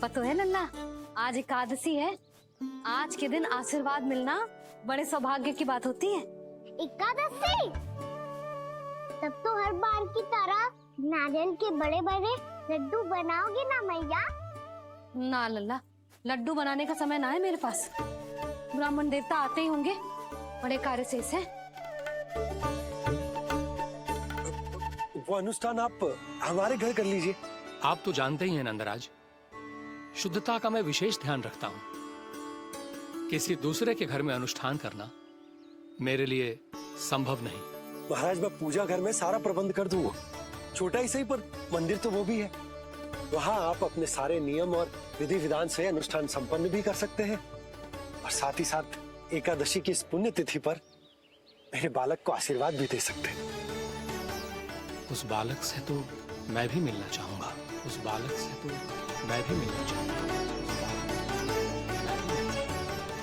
पता है लल्ला, आज एकादशी है। आज के दिन आशीर्वाद मिलना बड़े सौभाग्य की बात होती है। एकादशी? तब तो हर बार की तरह नारियल के बड़े बड़े लड्डू बनाओगे ना मैया? ना लल्ला, लड्डू बनाने का समय ना है मेरे पास। ब्राह्मण देवता आते ही होंगे, बड़े कार्य शेष है। वो अनुष्ठान आप हमारे घर कर लीजिए। आप तो जानते ही हैं नंदराज, शुद्धता का मैं विशेष ध्यान रखता हूं। किसी दूसरे के घर में अनुष्ठान करना मेरे लिए संभव नहीं। महाराज, मैं पूजा घर में सारा प्रबंध कर दूंगा। छोटा ही सही, पर मंदिर तो वो भी है। वहां आप अपने सारे नियम और विधि विधान से अनुष्ठान संपन्न भी कर सकते हैं, और साथ ही साथ एकादशी की इस पुण्य तिथि पर मेरे बालक को आशीर्वाद भी दे सकते हैं। उस बालक से तो मैं भी मिलना चाहूंगा। उस बालक से तो मैं भी मिलना चाहूंगा।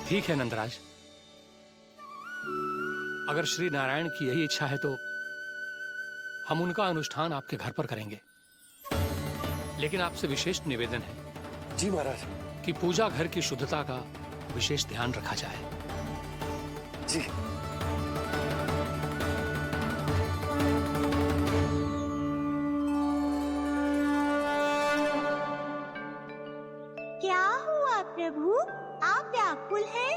ठीक है नंदराज, अगर श्री नारायण की यही इच्छा है तो हम उनका अनुष्ठान आपके घर पर करेंगे। लेकिन आपसे विशेष निवेदन है जी महाराज, कि पूजा घर की शुद्धता का विशेष ध्यान रखा जाए। जी। क्या हुआ प्रभु, आप व्याकुल हैं?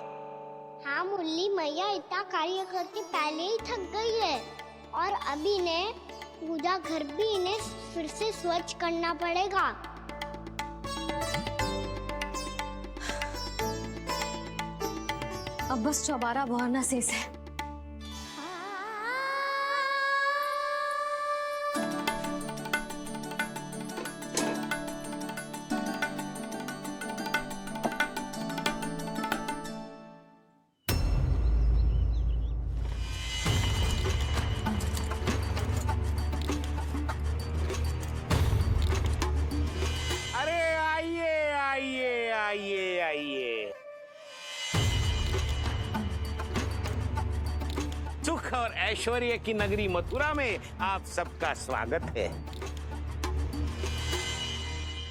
हाँ मुरली मैया इतना कार्य करके पहले ही थक गई है, और अभी इन्हें पूजा घर भी इन्हें फिर से स्वच्छ करना पड़ेगा। अब बस चौबारा बहाना शेष है। सुख और ऐश्वर्य की नगरी मथुरा में आप सबका स्वागत है।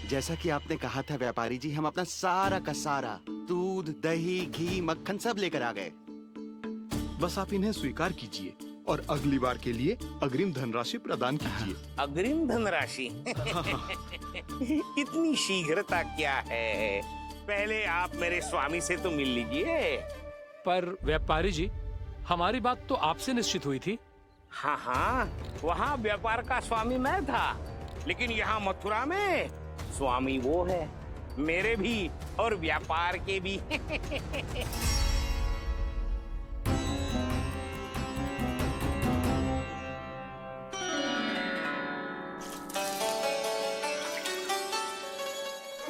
जैसा कि आपने कहा था व्यापारी जी, हम अपना सारा का सारा दूध, दही, घी, मक्खन सब लेकर आ गए। बस आप इन्हें स्वीकार कीजिए और अगली बार के लिए अग्रिम धनराशि प्रदान कीजिए। अग्रिम धनराशि? इतनी शीघ्रता क्या है? पहले आप मेरे स्वामी से तो मिल लीजिए। पर व्यापारी जी, हमारी बात तो आपसे निश्चित हुई थी। हाँ हाँ, वहाँ व्यापार का स्वामी मैं था, लेकिन यहाँ मथुरा में स्वामी वो है, मेरे भी और व्यापार के भी।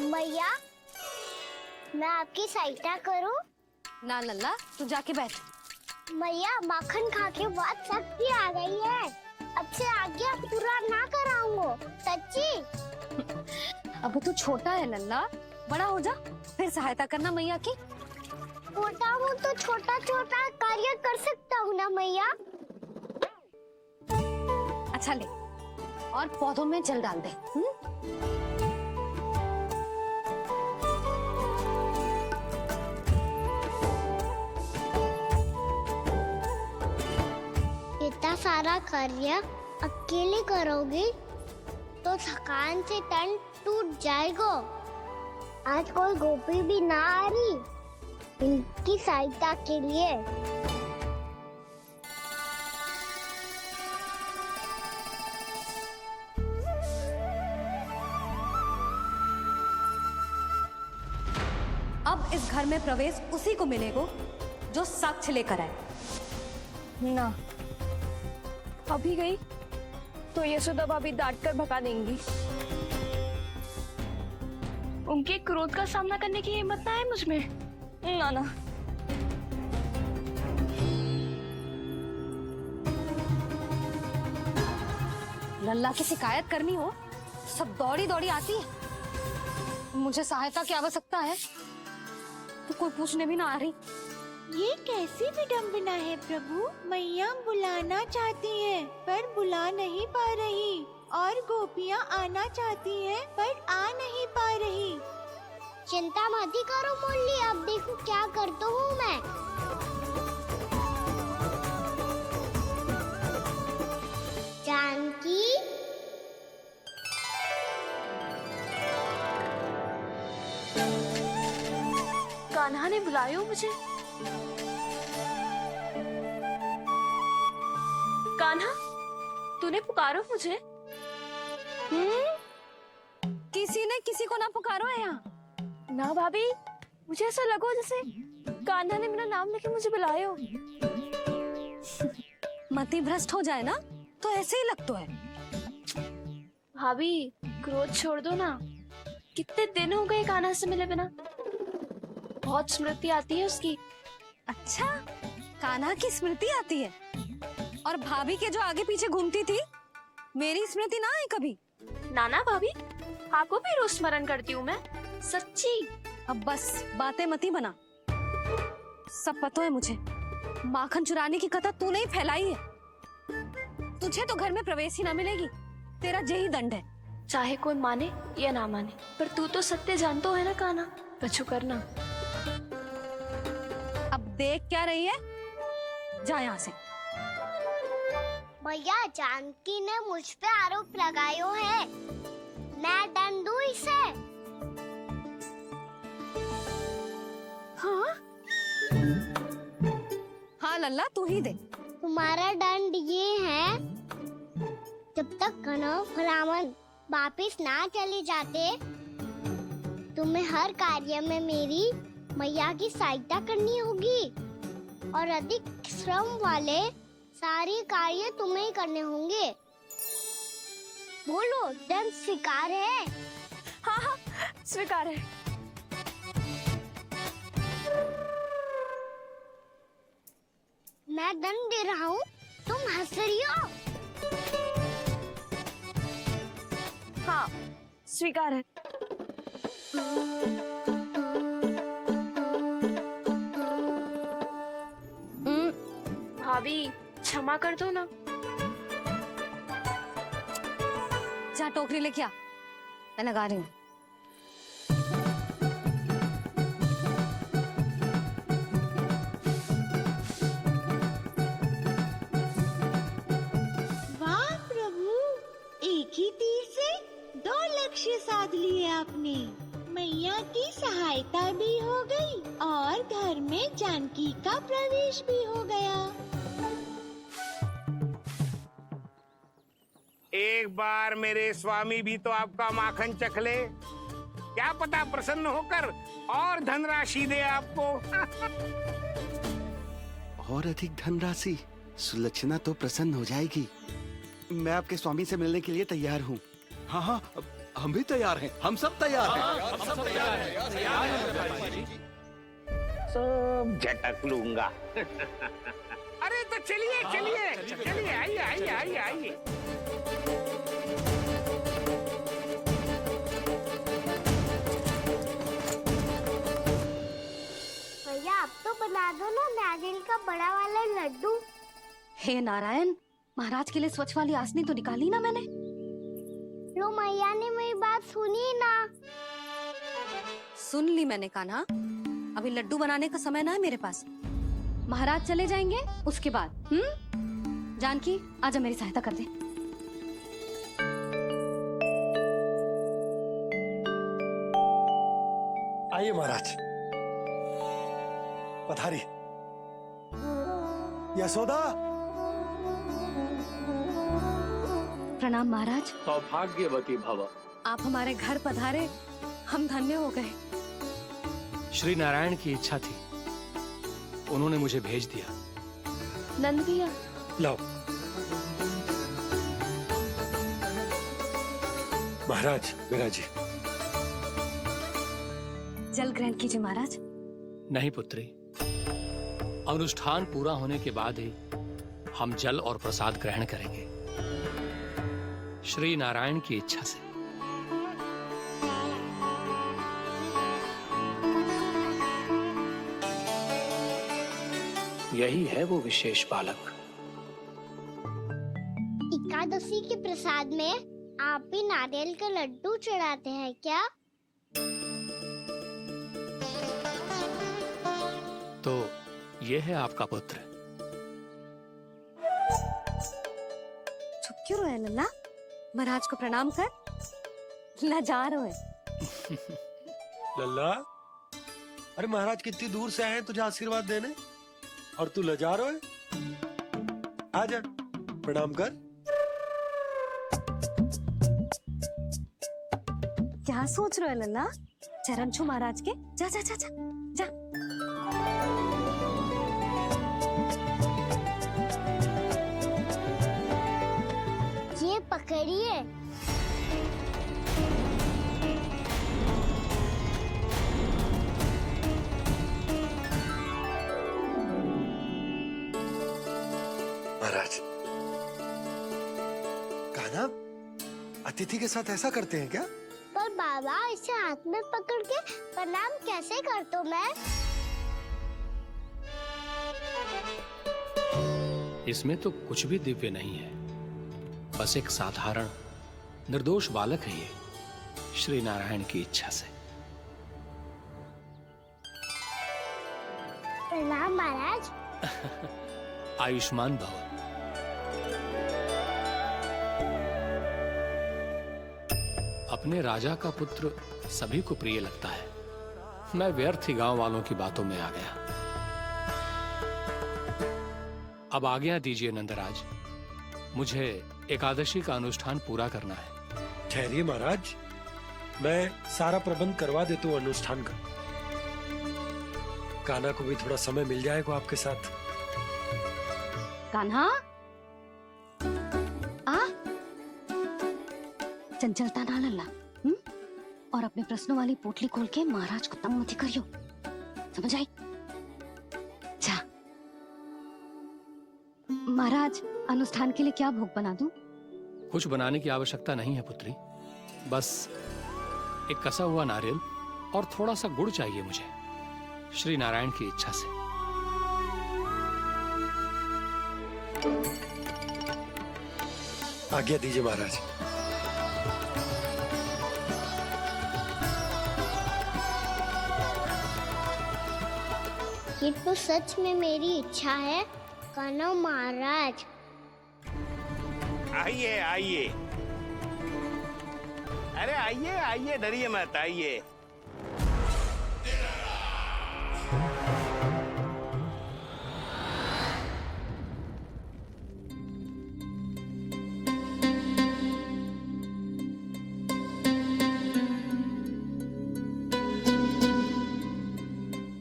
मैया, मैं आपकी सहायता करूं? ना लल्ला, तू जाके बैठ। मैया, माखन खा के बहुत शक्ति आ गई है। अब से आगे पूरा ना कराऊंगा, सच्ची। अब तू छोटा है लल्ला, बड़ा हो जा फिर सहायता करना मैया की। छोटा हूँ तो छोटा छोटा कार्य कर सकता हूँ ना मैया। अच्छा ले, और पौधों में जल डाल दे। इतना सारा कार्य अकेले करोगे तो थकान से तन टूट जाएगा। आज कोई गोपी भी ना आ रही इनकी सहायता के लिए। अब इस घर में प्रवेश उसी को मिलेगा जो साक्ष्य लेकर आए। ना, अभी गई तो यशोदा भाभी डांट कर भगा देंगी। उनके क्रोध का सामना करने की हिम्मत ना है मुझ में। ना ना, लल्ला की शिकायत करनी हो सब दौड़ी दौड़ी आती है। मुझे सहायता की आवश्यकता है तो कोई पूछने भी ना आ रही। ये कैसी विडंबना है प्रभु। मैया बुलाना चाहती हैं पर बुला नहीं पा रही, और गोपियाँ आना चाहती हैं पर आ नहीं पा रही। चिंता मत ही करो मुरली, अब देखो क्या करता हूँ मैं। जानकी, कान्हा ने बुलाया हो मुझे। कान्हा, तूने पुकारो मुझे। किसी ने किसी को ना पुकारो है यहाँ। ना भाभी, मुझे ऐसा लगो जैसे कान्हा ने मेरा नाम लेके मुझे बुलाया हो। मति भ्रष्ट हो जाए ना तो ऐसे ही लगता है। भाभी, क्रोध छोड़ दो ना। कितने दिन हो गए कान्हा से मिले बिना। बहुत स्मृति आती है उसकी। अच्छा, कान्हा की स्मृति आती है? और भाभी के जो आगे पीछे घूमती थी, मेरी स्मृति ना आई कभी? नाना भाभी, आपको भी रोज स्मरण करती हूँ मैं, सच्ची। अब बस बातें मत ही बना। सब पता है मुझे। माखन चुराने की कथा तूने ही फैलाई है। तुझे तो घर में प्रवेश ही ना मिलेगी। तेरा यही दंड है। चाहे कोई माने या ना माने, पर तू तो सत्य जानतो है ना कान्हा। कछु करना। अब देख क्या रही है, जा यहाँ से। भैया, जानकी ने मुझ पे आरोप लगायो है, मैं दंड दूं इसे। हाँ हाँ लल्ला, तू ही दे। तुम्हारा दंड ये है, जब तक कनव रावण वापिस ना चले जाते, तुम्हें हर कार्य में मेरी मैया की सहायता करनी होगी और अधिक श्रम वाले सारे कार्य तुम्हें ही करने होंगे। बोलो, दंड स्वीकार है? हाँ हाँ, स्वीकार है। मैं दंड दे रहा हूँ, तुम हंस रही हो? हाँ, स्वीकार है। भाभी, क्षमा कर दो ना। जा टोकरी लेके आ, मैं लगा रही हूँ। वाह प्रभु, एक ही तीर से 2 लक्ष्य साध लिए आपने। मैया की सहायता भी हो गई और घर में जानकी का प्रवेश भी हो गया। एक बार मेरे स्वामी भी तो आपका माखन चख ले, क्या पता प्रसन्न होकर और धनराशि दे आपको। और अधिक धनराशि? सुलक्षणा तो प्रसन्न हो जाएगी। मैं आपके स्वामी से मिलने के लिए तैयार हूँ। हाँ हाँ, हम भी तैयार हैं। हम सब तैयार हैं। सब झटक लूंगा। अरे तो चलिए चलिए चलिए, आइए आइए आइए आइए। भैया, आप तो बना दो ना नारियल का बड़ा वाला लड्डू। हे नारायण, महाराज के लिए स्वच्छ वाली आसनी तो निकाली ना मैंने। लो, मैया ने मेरी बात सुनी ना। सुन ली मैंने कान्हा। अभी लड्डू बनाने का समय ना है मेरे पास। महाराज चले जाएंगे उसके बाद। जानकी, आजा मेरी सहायता कर दे। आइए महाराज, पधारी। यशोदा। प्रणाम महाराज। सौभाग्यवती भव। आप हमारे घर पधारे, हम धन्य हो गए। श्री नारायण की इच्छा थी, उन्होंने मुझे भेज दिया। नंद भैया, लाओ। महाराज, विराजी। जल ग्रहण कीजिए महाराज। नहीं पुत्री, अनुष्ठान पूरा होने के बाद ही हम जल और प्रसाद ग्रहण करेंगे, श्री नारायण की इच्छा से। यही है वो विशेष बालक। एकादशी के प्रसाद में आप भी नारियल का लड्डू चढ़ाते हैं क्या? ये है आपका पुत्र। चुप क्यों रहे लल्ला? महाराज को प्रणाम कर। लाजा रहे है। लल्ला, अरे महाराज कितनी दूर से आए हैं तुझे आशीर्वाद देने, और तू लजा रहा है? आजा, प्रणाम कर। क्या सोच रहे हो लल्ला? चरण छू महाराज के। जा जा जा जा जा। ये पकड़िए। महाराज, कान्हा, अतिथि के साथ ऐसा करते हैं क्या? पर बाबा, इसे हाथ में पकड़ के प्रणाम कैसे करता हूँ मैं? इसमें तो कुछ भी दिव्य नहीं है, बस एक साधारण निर्दोष बालक है ये, श्री नारायण की इच्छा से। प्रणाम महाराज। आयुष्मान भव। अपने राजा का पुत्र सभी को प्रिय लगता है। मैं व्यर्थ ही गांव वालों की बातों में आ गया। अब आज्ञा दीजिए नंदराज, मुझे एकादशी का अनुष्ठान पूरा करना है। ठहरिए महाराज, मैं सारा प्रबंध करवा देता हूँ अनुष्ठान का। कान्हा को भी थोड़ा समय मिल जाएगा आपके साथ। कान्हा, आ चंचलता ना लल्ला। और अपने प्रश्नों वाली पोटली खोल के महाराज को तंग मत करियो, समझ आई? जा। महाराज, अनुष्ठान के लिए क्या भोग बना दूं? कुछ बनाने की आवश्यकता नहीं है पुत्री, बस एक कसा हुआ नारियल और थोड़ा सा गुड़ चाहिए मुझे, श्री नारायण की इच्छा से। आज्ञा दीजिए महाराज। ये तो सच में मेरी इच्छा है कान्हा महाराज। आइए आइए, अरे आइए आइए, डरिए मत, आइए।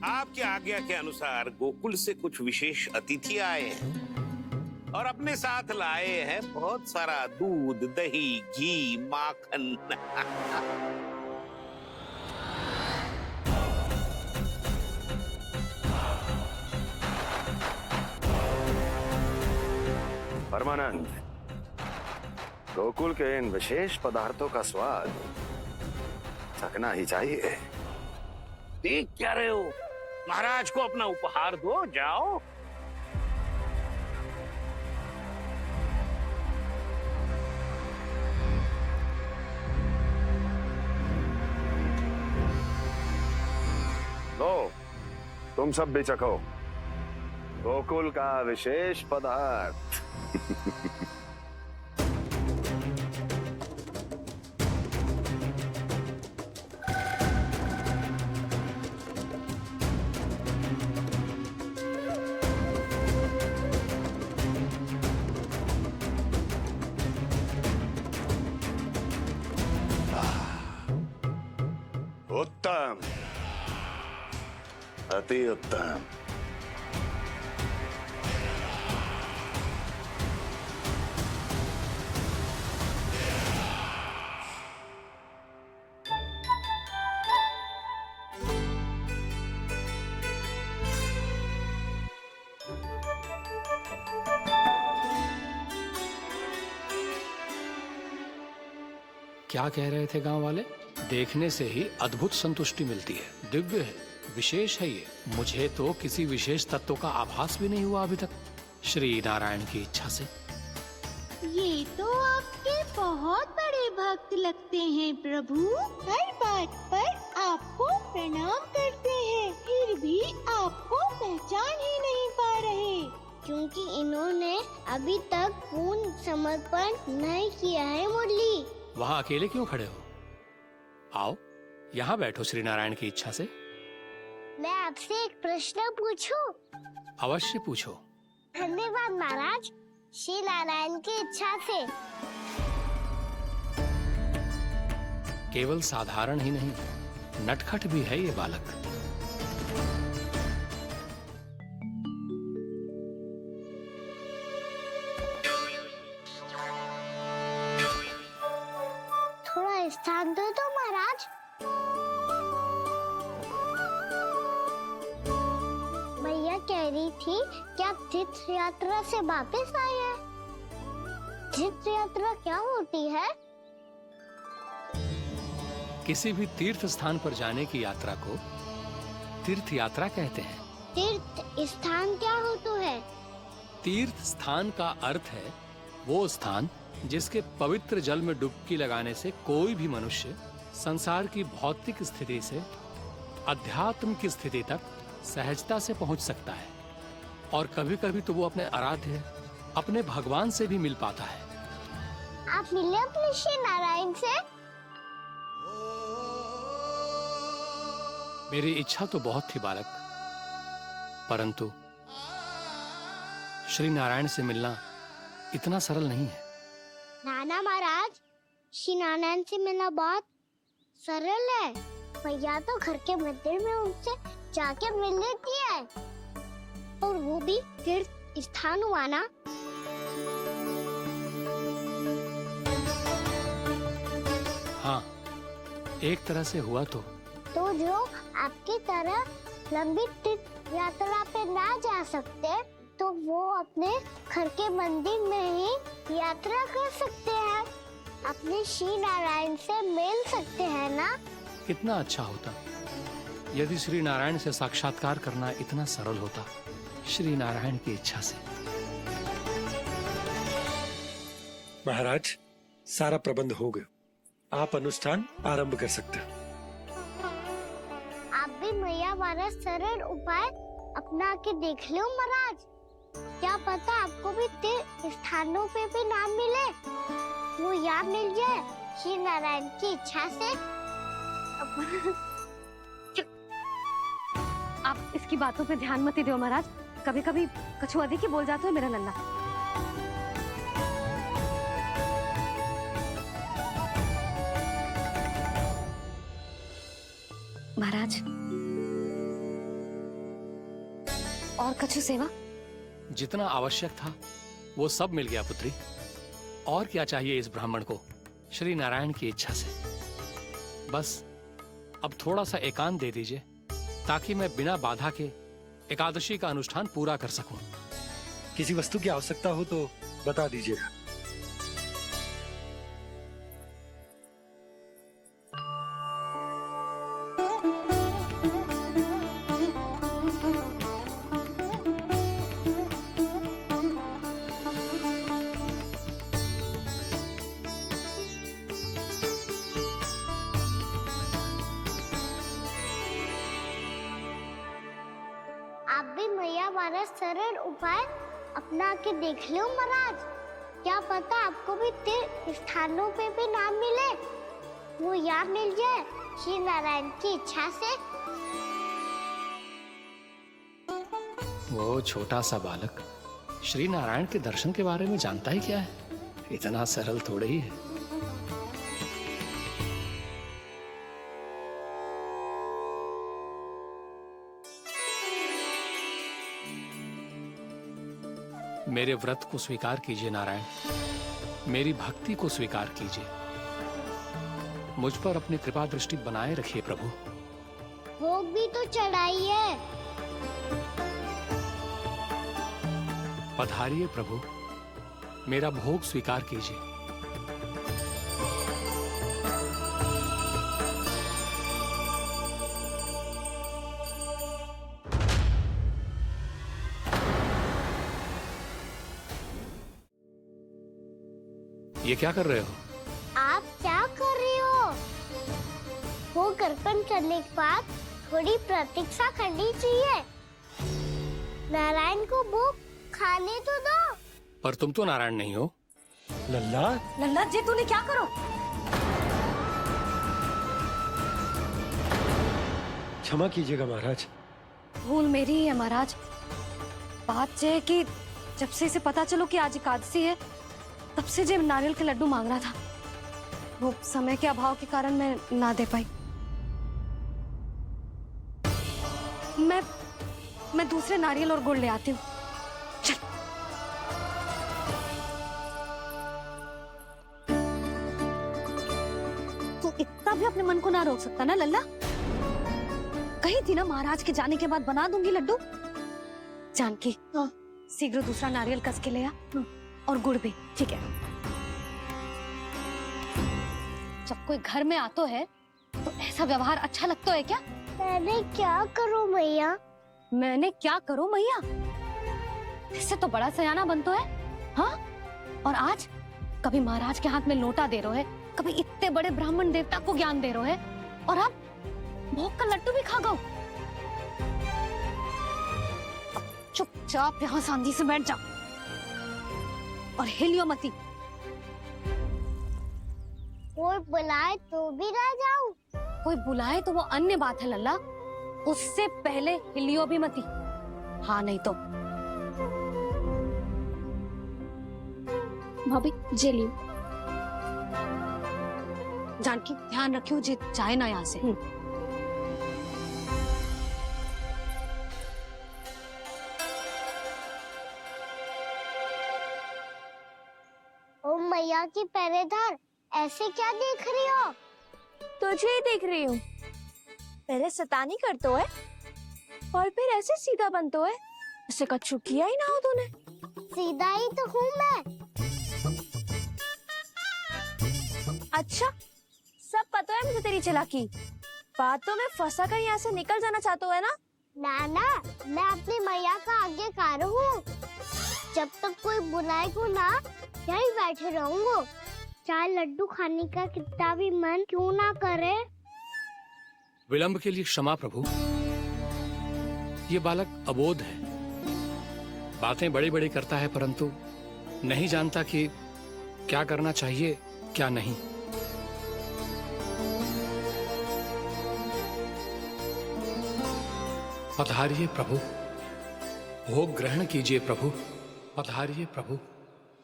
आपकी आज्ञा के अनुसार गोकुल से कुछ विशेष अतिथि आए हैं और अपने साथ लाए हैं बहुत सारा दूध, दही, घी, माखन। परमानंद, गोकुल के इन विशेष पदार्थों का स्वाद चखना ही चाहिए। देख क्या रहे हो? महाराज को अपना उपहार दो, जाओ। लो, तुम सब भी चखो गोकुल का विशेष पदार्थ। उत्तम, अति उत्तम। क्या कह रहे थे गांव वाले? देखने से ही अद्भुत संतुष्टि मिलती है, दिव्य है, विशेष है ये। मुझे तो किसी विशेष तत्व का आभास भी नहीं हुआ अभी तक, श्री नारायण की इच्छा से। ये तो आपके बहुत बड़े भक्त लगते हैं प्रभु। हर बात पर आपको प्रणाम करते हैं। फिर भी आपको पहचान ही नहीं पा रहे। क्योंकि इन्होंने अभी तक पूर्ण समर्पण नहीं किया है मुरली। वहां अकेले क्यों खड़े हो? आओ यहाँ बैठो श्री नारायण की इच्छा से। मैं आपसे एक प्रश्न पूछूं? अवश्य पूछो। धन्यवाद महाराज, श्री नारायण की इच्छा से। केवल साधारण ही नहीं, नटखट भी है ये बालक। थोड़ा स्थान दो तो महाराज। भैया कह रही थी कि आप तीर्थ यात्रा से वापस आए हैं। तीर्थ यात्रा क्या होती है? किसी भी तीर्थ स्थान पर जाने की यात्रा को तीर्थ यात्रा कहते हैं। तीर्थ स्थान क्या होता है? तीर्थ स्थान का अर्थ है वो स्थान जिसके पवित्र जल में डुबकी लगाने से कोई भी मनुष्य संसार की भौतिक स्थिति से अध्यात्म की स्थिति तक सहजता से पहुंच सकता है, और कभी कभी तो वो अपने आराध्य अपने भगवान से भी मिल पाता है। आप मिले अपने श्री नारायण से? मेरी इच्छा तो बहुत थी बालक, परंतु श्री नारायण से मिलना इतना सरल नहीं है। नाना महाराज, श्री नारायण से मिलना बहुत सरल है। भैया तो घर के मंदिर में उनसे जाके मिल लेती है, और वो भी तीर्थ स्थान हुआ ना। हाँ, एक तरह से हुआ तो जो आपकी तरह लंबी तीर्थ यात्रा पे ना जा सकते, तो वो अपने घर के मंदिर में ही यात्रा कर सकते हैं, अपने श्री नारायण से मिल सकते हैं ना। कितना अच्छा होता यदि श्री नारायण से साक्षात्कार करना इतना सरल होता। श्री नारायण की इच्छा से। महाराज, सारा प्रबंध हो गया, आप अनुष्ठान आरंभ कर सकते हैं। आप भी मैया वाला सरल उपाय अपना के देख लो महाराज। क्या पता आपको भी तीर्थ स्थानों पे भी नाम मिले, वो यहाँ मिल जाए श्री नारायण की इच्छा से। आप इसकी बातों पे ध्यान मत दो महाराज। कभी कभी कछु अधिक ही बोल जाते हो मेरा नन्ना। महाराज, और कछु सेवा? जितना आवश्यक था वो सब मिल गया पुत्री। और क्या चाहिए इस ब्राह्मण को श्री नारायण की इच्छा से? बस अब थोड़ा सा एकांत दे दीजिए, ताकि मैं बिना बाधा के एकादशी का अनुष्ठान पूरा कर सकूं। किसी वस्तु की आवश्यकता हो तो बता दीजिएगा। आप भी मैया वाला सरल उपाय अपना के देख लो महाराज। क्या पता आपको भी तीर्थ स्थानों पे भी नाम मिले, वो यहाँ मिल जाए श्री नारायण की इच्छा से। वो छोटा सा बालक श्री नारायण के दर्शन के बारे में जानता ही क्या है? इतना सरल थोड़े ही है। मेरे व्रत को स्वीकार कीजिए नारायण, मेरी भक्ति को स्वीकार कीजिए। मुझ पर अपनी कृपा दृष्टि बनाए रखिए प्रभु। भोग भी तो चढ़ाइए। पधारिए प्रभु, मेरा भोग स्वीकार कीजिए। ये क्या कर रहे हो? आप क्या कर रहे हो? भोग अर्पण करने के बाद थोड़ी प्रतीक्षा करनी चाहिए। नारायण को भूख खाने तो दो। पर तुम तो नारायण नहीं हो। लल्ला, लल्ला जी तूने क्या करो? क्षमा कीजिएगा महाराज। भूल मेरी ही है महाराज। बात ये है कि जब से इसे पता चलो कि आज एकादशी है, तब से जो नारियल के लड्डू मांग रहा था, वो समय के अभाव के कारण मैं ना दे पाई। मैं दूसरे नारियल और गुड़ ले आती हूँ। चल। तू इतना भी अपने मन को ना रोक सकता ना लल्ला? कही थी ना महाराज के जाने के बाद बना दूंगी लड्डू। जानकी, शीघ्र दूसरा नारियल कस के ले आ, और गुड़ भी। ठीक है। जब कोई घर में आतो है तो ऐसा व्यवहार अच्छा लगता है क्या? मैंने क्या करूं मैया? मैंने क्या करूं मैया? इससे तो बड़ा सयाना बनतो है। हाँ? और आज कभी महाराज के हाथ में लोटा दे रहे है, कभी इतने बड़े ब्राह्मण देवता को ज्ञान दे रहे है, और अब भोग का लड्डू भी खा गो। चुपचाप यहाँ सांधी से बैठ जा और हिलियो मती। कोई बुलाए तो भी ना जाऊं? कोई बुलाए तो वो अन्य बात है लल्ला, उससे पहले हिलियो भी मती। हाँ नहीं तो। भाभी जे लियो। जानकी ध्यान रखियो जे जाए ना यहाँ से। ओ मैया की पहरेदार, ऐसे क्या देख रही हो? तुझे ही देख रही हूँ। पहले शैतानी करतो है और फिर ऐसे सीधा बनतो है। ऐसे कछु किया ही ना हो तूने। सीधा ही तो हूँ मैं। अच्छा, सब पता है मुझे तेरी चालाकी। बातों में फंसा कर यहाँ से निकल जाना चाहते हो है ना? नाना, मैं अपनी मैया का आज्ञाकार हूँ। जब तक कोई बुलाए को ना, यहीं बैठे रहूंगा। चाहे लड्डू खाने का कितना भी मन क्यों ना करे। विलंब के लिए क्षमा प्रभु। ये बालक अबोध है, बातें बड़ी बड़ी करता है, परंतु नहीं जानता कि क्या करना चाहिए क्या नहीं। पधारिए प्रभु, भोग ग्रहण कीजिए प्रभु। पधारिए प्रभु,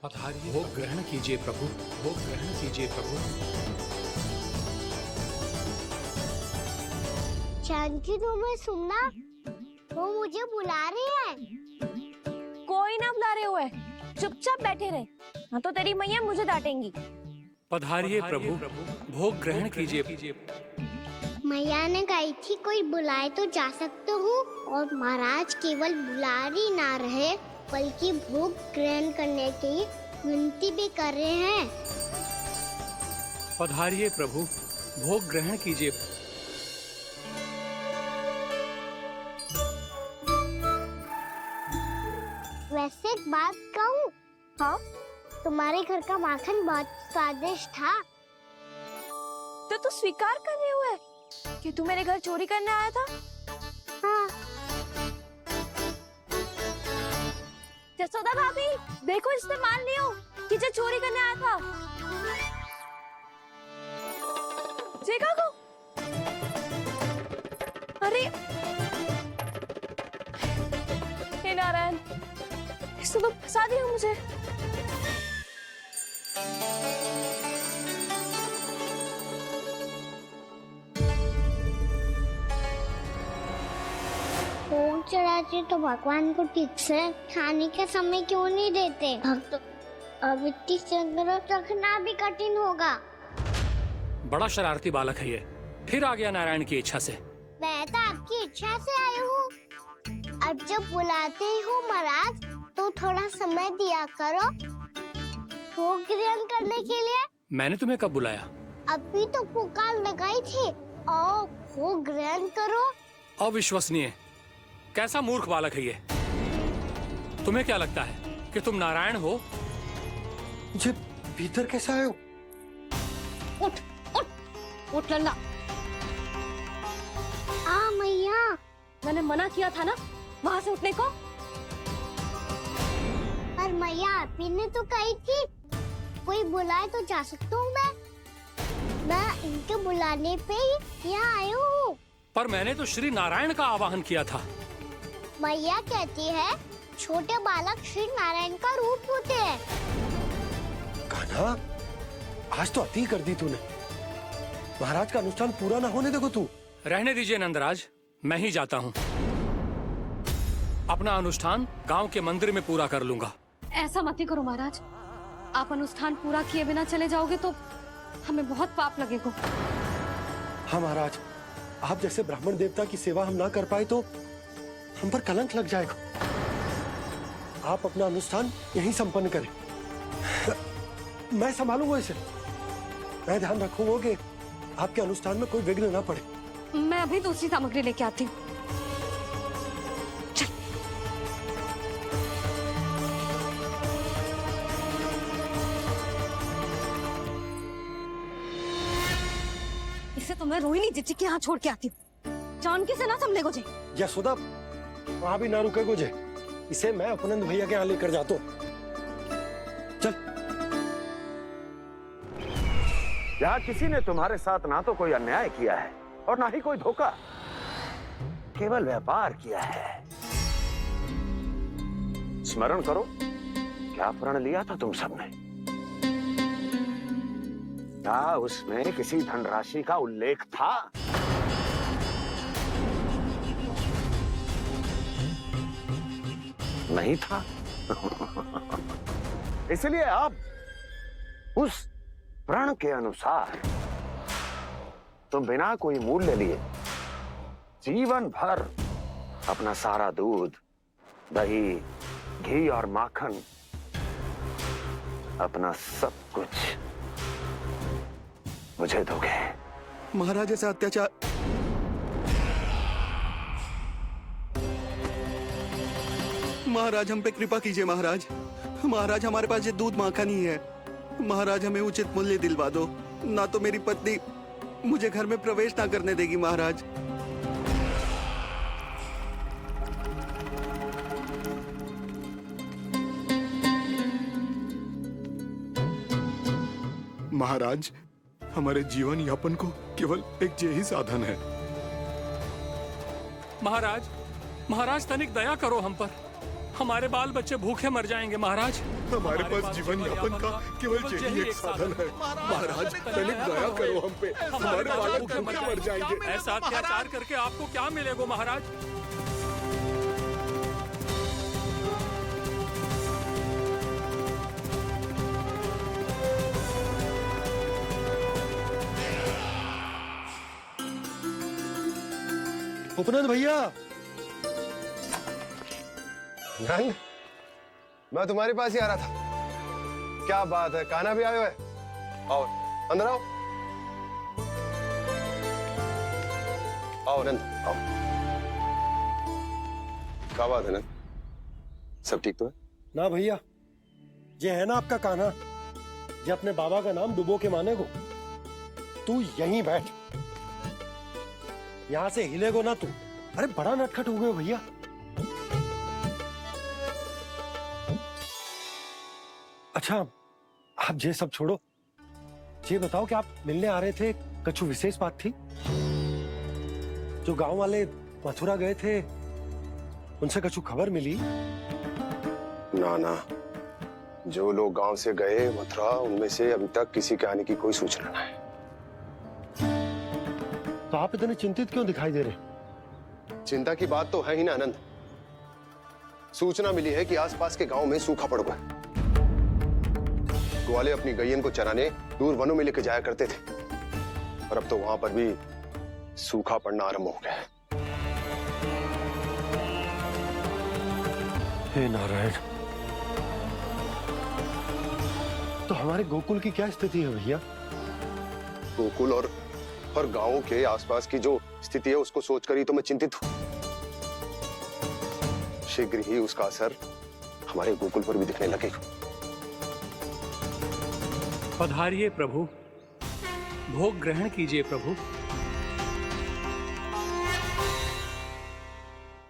पधारिए। भोग ग्रहण कीजिए प्रभु, भोग ग्रहण कीजिए प्रभु। जानकी, तुम्हें सुनना, वो मुझे बुला रही है। कोई ना बुला रहे हुए, चुपचाप बैठे रहे, हाँ तो तेरी मैया मुझे डांटेंगी। पधारिए प्रभु, भोग ग्रहण कीजिए। मैया ने कही थी कोई बुलाए तो जा सकते हूँ, और महाराज केवल बुलारी ना रहे बल्कि भोग ग्रहण करने की विनती भी कर रहे हैं। पधारिए प्रभु, भोग ग्रहण कीजिए। वैसे एक बात कहूँ? हाँ? तुम्हारे घर का माखन बहुत स्वादिष्ट था। तो तू स्वीकार कर रहे हुए कि तू मेरे घर चोरी करने आया था? हाँ। जसोदा भाभी, देखो इसने मान लियो कि जो चोरी करने आया था। देखा को? अरे हे नारायण, इसने तो फंसा दिया मुझे। भोग चढ़ाते तो भगवान को ठीक से खाने का समय क्यों नहीं देते? भक्त अब इतनी संग्रह रखना भी कठिन होगा। बड़ा शरारती बालक है ये, फिर आ गया नारायण की इच्छा से। मैं तो आपकी इच्छा से आई हूँ। अब जब बुलाते ही हो महाराज, तो थोड़ा समय दिया करो भोग ग्रहण करने के लिए। मैंने तुम्हें कब बुलाया? अभी तो पुकार लगाई थी, आओ भोग ग्रहण करो। अविश्वसनीय, कैसा मूर्ख बालक है ये। तुम्हें क्या लगता है कि तुम नारायण हो? मुझे भीतर कैसे आए हो? उठ उठ उठ लल्ला। आ मैया। मैंने मना किया था ना वहाँ से उठने को। पर मैया आप ही ने तो कही थी कोई बुलाए तो जा सकता हूँ मैं इनके बुलाने पे ही यहाँ आई हूँ। पर मैंने तो श्री नारायण का आवाहन किया था। मैया कहती है छोटे बालक श्री नारायण का रूप होते हैं। कान्हा, आज तो अति कर दी तूने। महाराज का अनुष्ठान पूरा ना होने देखो तू। रहने दीजिए नंदराज, मैं ही जाता हूँ। अपना अनुष्ठान गांव के मंदिर में पूरा कर लूंगा। ऐसा मत ही करो महाराज, आप अनुष्ठान पूरा किए बिना चले जाओगे तो हमें बहुत पाप लगेगा। हाँ महाराज, आप जैसे ब्राह्मण देवता की सेवा हम ना कर पाए तो हम पर कलंक लग जाएगा। आप अपना अनुष्ठान यहीं संपन्न करें, मैं संभालूंगा इसे। मैं ध्यान रखूंगा कि आपके अनुष्ठान में कोई विघ्न ना पड़े। मैं अभी दूसरी सामग्री लेके आती हूँ। इसे तो मैं रोहिणी जीजी के यहाँ छोड़ के आती हूँ। जानकी से ना संभले गुजे। यशोदा, वहां भी ना रुके गुजे। इसे मैं अपनंद भैया के यहाँ लेकर जाता हूँ। चल। यहाँ किसी ने तुम्हारे साथ ना तो कोई अन्याय किया है और ना ही कोई धोखा, केवल व्यापार किया है। स्मरण करो, क्या प्रण लिया था तुम सबने? क्या उसमें किसी धनराशि का उल्लेख था? नहीं था। इसलिए आप उस प्रण के अनुसार तुम बिना कोई मूल्य लिए जीवन भर अपना सारा दूध, दही, घी और माखन, अपना सब कुछ मुझे दोगे। महाराज ऐसा अत्याचार। महाराज हम पे कृपा कीजिए महाराज। महाराज हमारे पास ये दूध माखन ही है। महाराज हमें उचित मूल्य दिलवा दो, ना तो मेरी पत्नी मुझे घर में प्रवेश ना करने देगी महाराज। महाराज, हमारे जीवन यापन को केवल एक यही साधन है। महाराज, महाराज तनिक दया करो हम पर। हमारे बाल बच्चे भूखे मर जाएंगे महाराज। हमारे पास जीवन यापन का केवल यही एक साधन है। महाराज तनिक दया करो हम पे, हमारे बालक भूखे मर जाएंगे। ऐसा अत्याचार करके आपको क्या मिलेगा महाराज? उपनंद भैया। नंद, मैं तुम्हारे पास ही आ रहा था। क्या बात है, कान्हा भी आयो है? आओ अंदर आओ। आओ नंद आओ। क्या बात है नंद, सब ठीक तो है? ना भैया, ये है ना आपका कान्हा, ये अपने बाबा का नाम डुबो के माने को। तू यहीं बैठ, यहां से हिलेगो ना तू। अरे बड़ा नटखट हो गए भैया। अच्छा, आप ये सब छोड़ो, ये बताओ कि आप मिलने आ रहे थे, कछु विशेष बात थी? जो गांव वाले मथुरा गए थे, उनसे कछु खबर मिली? ना ना, जो लोग गांव से गए मथुरा, उनमें से अभी तक किसी के आने की कोई सूचना नहीं। तो आप इतने चिंतित क्यों दिखाई दे रहे? चिंता की बात तो है ही ना आनंद। सूचना मिली है कि आसपास के गांव में सूखा पड़ गया। ग्वाले अपनी गैयन को चराने दूर वनों में लेके जाया करते थे, और अब तो वहां पर भी सूखा पड़ना आरंभ हो गया है। हे नारायण, तो हमारे गोकुल की क्या स्थिति है भैया? गोकुल और गांवों के आसपास की जो स्थिति है उसको सोचकर ही तो मैं चिंतित हूं। शीघ्र ही उसका असर हमारे गोकुल पर भी दिखने लगेगा। पधारिए प्रभु, भोग ग्रहण कीजिए प्रभु।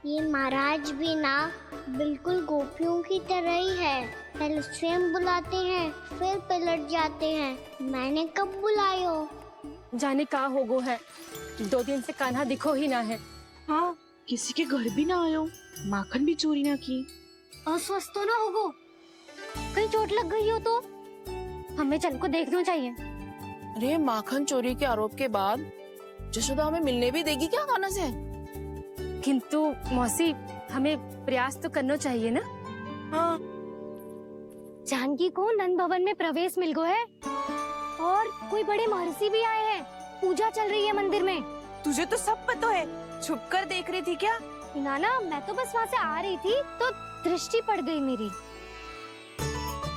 ये महाराज भी ना बिल्कुल गोपियों की तरह ही है। पहले स्वयं बुलाते हैं, फिर पलट जाते हैं। मैंने कब बुलाई हो? जाने का होगो है, 2 दिन से कान्हा दिखो ही ना है। हाँ, किसी के घर भी ना आयो, माखन भी चोरी ना की। अस्वस्थ तो ना होगो? कहीं चोट लग गई हो तो? हमें चल को देखना चाहिए। अरे माखन चोरी के आरोप के बाद जशोदा हमें मिलने भी देगी क्या कान्हा से? किंतु मौसी, हमें प्रयास तो करना चाहिए ना। हाँ, जानकी को नंद भवन में प्रवेश मिल गो है और कोई बड़े महर्षि भी आए हैं। पूजा चल रही है मंदिर में। तुझे तो सब पता है, छुप कर देख रही थी क्या? नाना, मैं तो बस वहाँ से आ रही थी तो दृष्टि पड़ गई मेरी।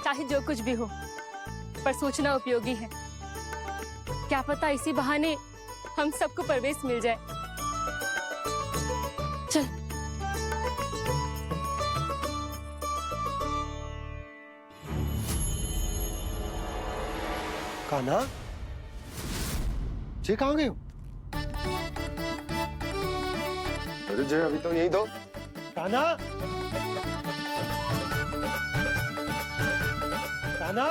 चाहे जो कुछ भी हो, पर सोचना उपयोगी है। क्या पता इसी बहाने हम सबको प्रवेश मिल जाए। चल। कान्हा, जी कहाँ गए हो? अरे जय, अभी तो यही दो। कान्हा, कान्हा,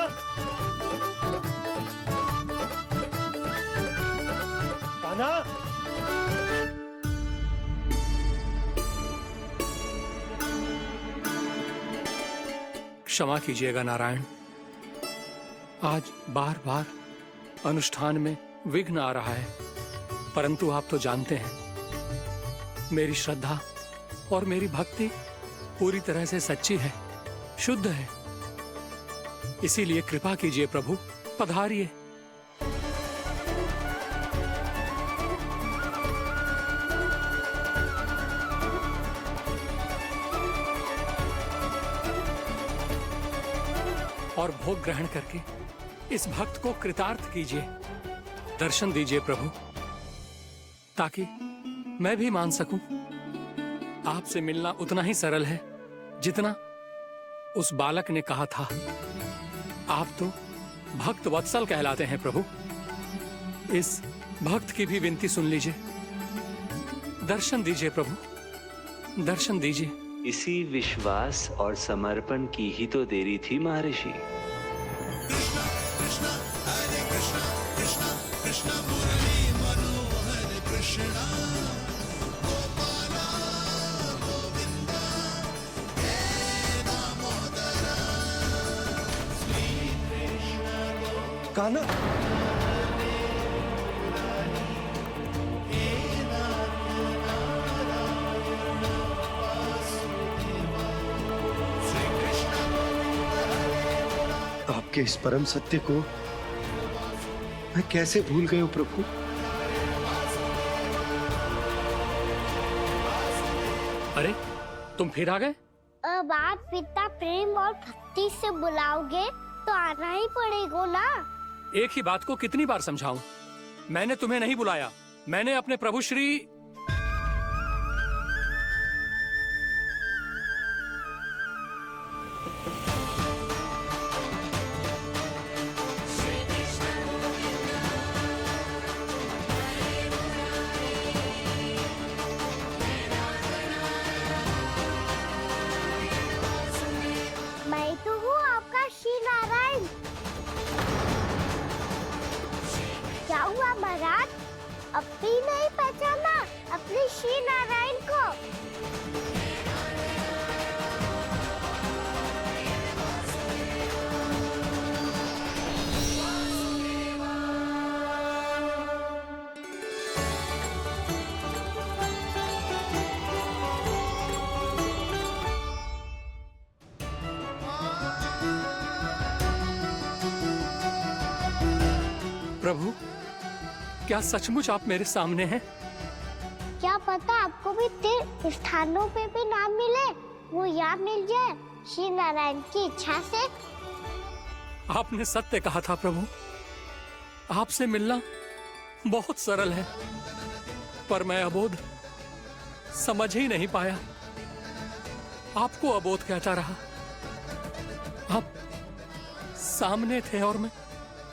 कान्हा। क्षमा कीजिएगा नारायण, आज बार बार अनुष्ठान में विघ्न आ रहा है, परंतु आप तो जानते हैं मेरी श्रद्धा और मेरी भक्ति पूरी तरह से सच्ची है, शुद्ध है। इसीलिए कृपा कीजिए प्रभु, पधारिए। और भोग ग्रहण करके इस भक्त को कृतार्थ कीजिए। दर्शन दीजिए प्रभु, ताकि मैं भी मान सकूं। आपसे मिलना उतना ही सरल है जितना उस बालक ने कहा था। आप तो भक्त वत्सल कहलाते हैं प्रभु। इस भक्त की भी विनती सुन लीजिए। दर्शन दीजिए प्रभु, दर्शन दीजिए। इसी विश्वास और समर्पण की ही तो देरी थी महर्षि। कान्हा, आपके इस परम सत्य को मैं कैसे भूल गया हूं प्रभु। अरे, तुम फिर आ गए? अब आप इतना प्रेम और भक्ति से बुलाओगे तो आना ही पड़ेगा ना। एक ही बात को कितनी बार समझाऊं? मैंने तुम्हें नहीं बुलाया, मैंने अपने प्रभु श्री मैं तो हूँ आपका श्री नारायण। क्या हुआ महाराज, अब भी नहीं पहचाना अपने श्री नारायण को? प्रभु, क्या सचमुच आप मेरे सामने हैं? क्या पता आपको भी तीर्थ स्थानों पे भी नाम मिले, वो यहाँ मिल जाए श्री नारायण की इच्छा से। आपने सत्य कहा था प्रभु, आपसे मिलना बहुत सरल है, पर मैं अबोध समझ ही नहीं पाया। आपको अबोध कहता रहा। आप सामने थे और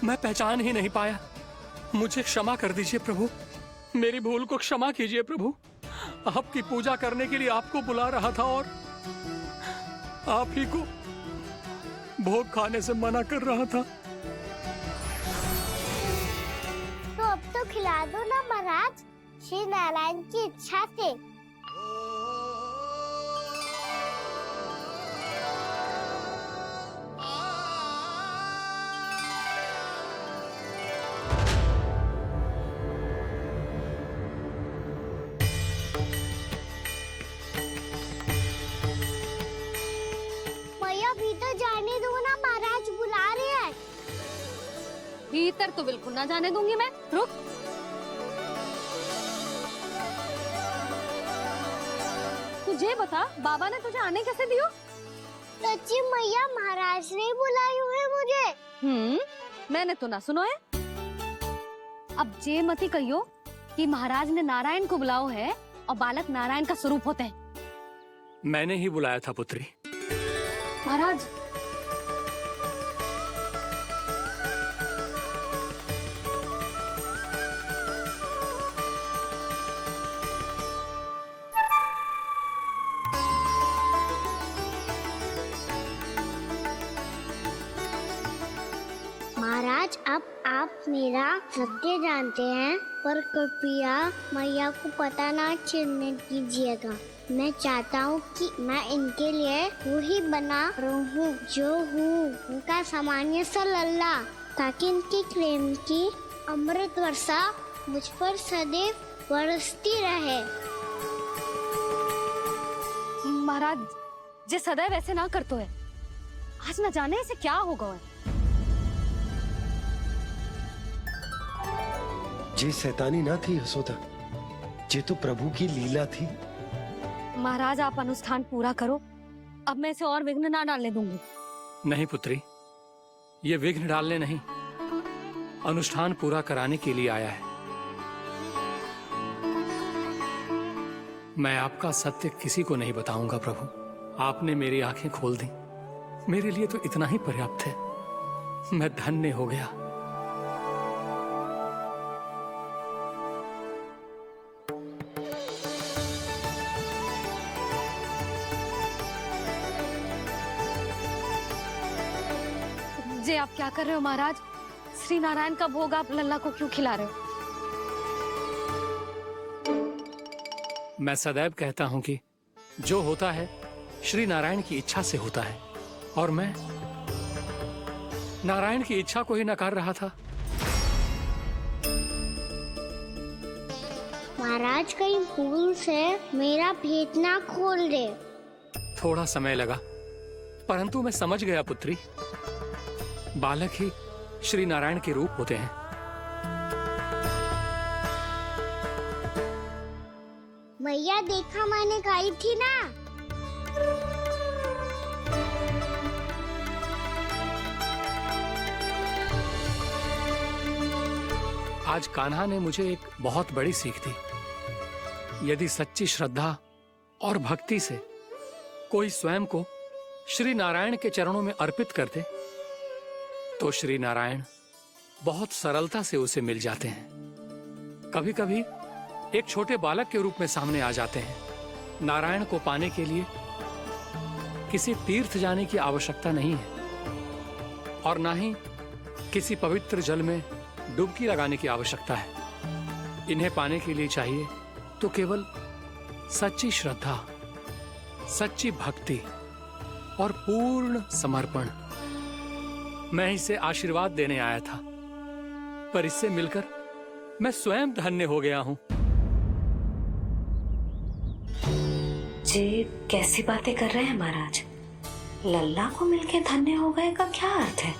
मैं पहचान ही नहीं पाया। मुझे क्षमा कर दीजिए प्रभु, मेरी भूल को क्षमा कीजिए प्रभु। आपकी पूजा करने के लिए आपको बुला रहा था और आप ही को भोग खाने से मना कर रहा था। तो अब तो खिला दो ना महाराज, श्री नारायण की इच्छा से। मैया भीतर जाने दो ना, महाराज बुला रहे हैं। भीतर तो बिल्कुल ना जाने दूंगी मैं, रुक। तुझे बता, बाबा ने तुझे आने कैसे दियो? सच्ची मैया, महाराज ने बुलाई हुई मुझे। मैंने तो ना सुनो है। अब जे मती कहियो कि महाराज ने नारायण को बुलाओ है और बालक नारायण का स्वरूप होते हैं। मैंने ही बुलाया था पुत्री। महाराज, महाराज अब आप मेरा सत्य जानते हैं, पर कृपया मैया को पता ना चलने दीजिएगा। मैं चाहता हूँ कि मैं इनके लिए वही बना रहूँ जो हूँ, उनका सामान्य सा लल्ला, ताकि इनके प्रेम की अमृत वर्षा मुझ पर सदैव बरसती रहे। महाराज जे सदैव ऐसे ना करतो है, आज न जाने इसे क्या होगा है। जे शैतानी ना थी यशोदा, जे तो प्रभु की लीला थी। महाराज आप अनुष्ठान पूरा करो, अब मैं इसे और विघ्न ना डालने दूंगी। नहीं पुत्री, ये विघ्न डालने नहीं, अनुष्ठान पूरा कराने के लिए आया है। मैं आपका सत्य किसी को नहीं बताऊंगा प्रभु। आपने मेरी आंखें खोल दी, मेरे लिए तो इतना ही पर्याप्त है। मैं धन्य हो गया। जे आप क्या कर रहे हो महाराज? श्री नारायण का भोग आप लल्ला को क्यों खिला रहे हो? मैं सदैव कहता हूं कि जो होता है श्री नारायण की इच्छा से होता है, और मैं नारायण की इच्छा को ही नकार रहा था। महाराज कहीं भूल से मेरा भेद ना खोल दे। थोड़ा समय लगा, परंतु मैं समझ गया पुत्री। बालक ही श्री नारायण के रूप होते हैं। मैया देखा, मैंने कही थी ना। आज कान्हा ने मुझे एक बहुत बड़ी सीख दी। यदि सच्ची श्रद्धा और भक्ति से कोई स्वयं को श्री नारायण के चरणों में अर्पित कर दे, तो श्री नारायण बहुत सरलता से उसे मिल जाते हैं। कभी कभी एक छोटे बालक के रूप में सामने आ जाते हैं। नारायण को पाने के लिए किसी तीर्थ जाने की आवश्यकता नहीं है, और ना ही किसी पवित्र जल में डुबकी लगाने की आवश्यकता है। इन्हें पाने के लिए चाहिए तो केवल सच्ची श्रद्धा, सच्ची भक्ति और पूर्ण समर्पण। मैं इसे आशीर्वाद देने आया था, पर इससे मिलकर मैं स्वयं धन्य हो गया हूं। जी कैसी बातें कर रहे हैं महाराज? लल्ला को मिलके धन्य हो गए का क्या अर्थ है?